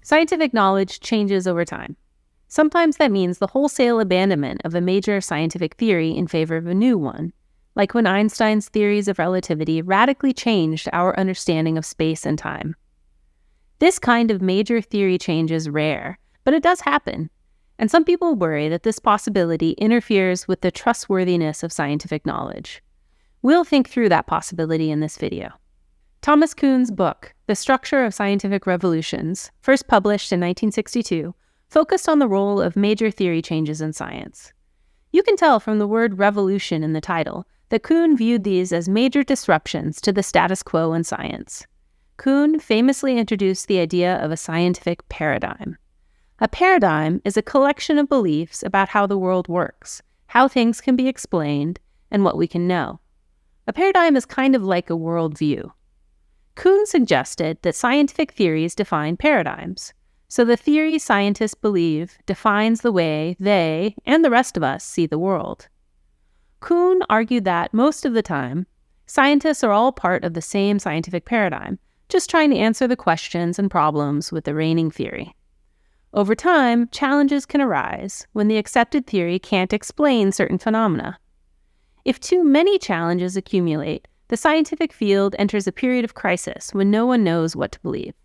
Scientific knowledge changes over time. Sometimes that means the wholesale abandonment of a major scientific theory in favor of a new one, like when Einstein's theories of relativity radically changed our understanding of space and time. This kind of major theory change is rare, but it does happen, and some people worry that this possibility interferes with the trustworthiness of scientific knowledge. We'll think through that possibility in this video. Thomas Kuhn's book, The Structure of Scientific Revolutions, first published in 1962, focused on the role of major theory changes in science. You can tell from the word revolution in the title that Kuhn viewed these as major disruptions to the status quo in science. Kuhn famously introduced the idea of a scientific paradigm. A paradigm is a collection of beliefs about how the world works, how things can be explained, and what we can know. A paradigm is kind of like a worldview. Kuhn suggested that scientific theories define paradigms, so the theory scientists believe defines the way they, and the rest of us, see the world. Kuhn argued that, most of the time, scientists are all part of the same scientific paradigm, just trying to answer the questions and problems with the reigning theory. Over time, challenges can arise when the accepted theory can't explain certain phenomena. If too many challenges accumulate, the scientific field enters a period of crisis when no one knows what to believe.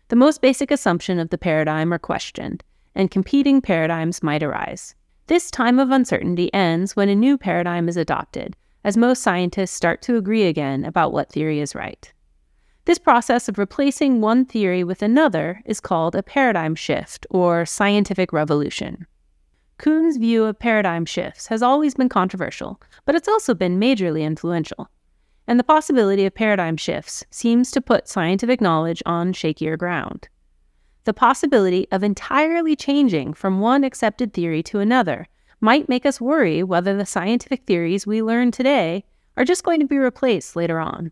The most basic assumption of the paradigm are questioned, and competing paradigms might arise. This time of uncertainty ends when a new paradigm is adopted, as most scientists start to agree again about what theory is right. This process of replacing one theory with another is called a paradigm shift, or scientific revolution. Kuhn's view of paradigm shifts has always been controversial, but it's also been majorly influential. And the possibility of paradigm shifts seems to put scientific knowledge on shakier ground. The possibility of entirely changing from one accepted theory to another might make us worry whether the scientific theories we learn today are just going to be replaced later on.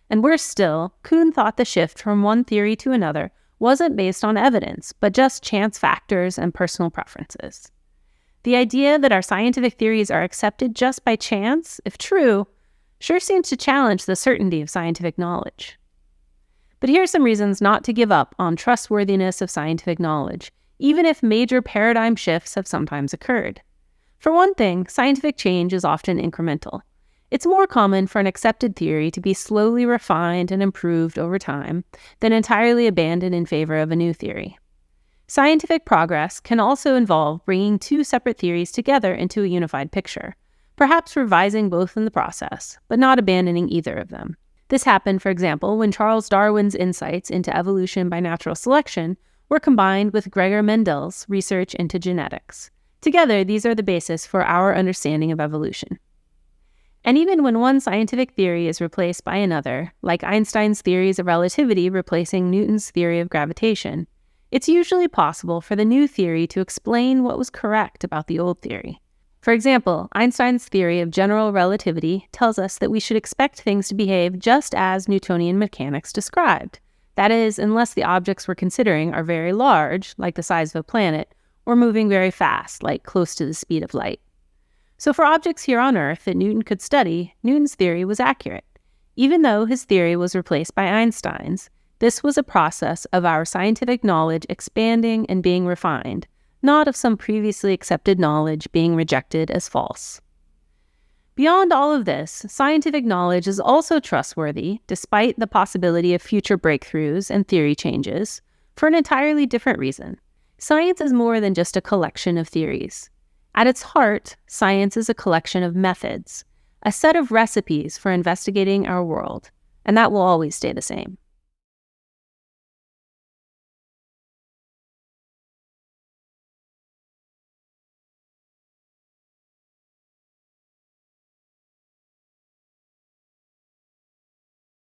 And worse still, Kuhn thought the shift from one theory to another wasn't based on evidence, but just chance factors and personal preferences. The idea that our scientific theories are accepted just by chance, if true, sure seems to challenge the certainty of scientific knowledge. But here are some reasons not to give up on trustworthiness of scientific knowledge, even if major paradigm shifts have sometimes occurred. For one thing, scientific change is often incremental. It's more common for an accepted theory to be slowly refined and improved over time than entirely abandoned in favor of a new theory. Scientific progress can also involve bringing two separate theories together into a unified picture, perhaps revising both in the process, but not abandoning either of them. This happened, for example, when Charles Darwin's insights into evolution by natural selection were combined with Gregor Mendel's research into genetics. Together, these are the basis for our understanding of evolution. And even when one scientific theory is replaced by another, like Einstein's theories of relativity replacing Newton's theory of gravitation, it's usually possible for the new theory to explain what was correct about the old theory. For example, Einstein's theory of general relativity tells us that we should expect things to behave just as Newtonian mechanics described. That is, unless the objects we're considering are very large, like the size of a planet, or moving very fast, like close to the speed of light. So for objects here on Earth that Newton could study, Newton's theory was accurate. Even though his theory was replaced by Einstein's, this was a process of our scientific knowledge expanding and being refined, not of some previously accepted knowledge being rejected as false. Beyond all of this, scientific knowledge is also trustworthy, despite the possibility of future breakthroughs and theory changes, for an entirely different reason. Science is more than just a collection of theories. At its heart, science is a collection of methods, a set of recipes for investigating our world, and that will always stay the same.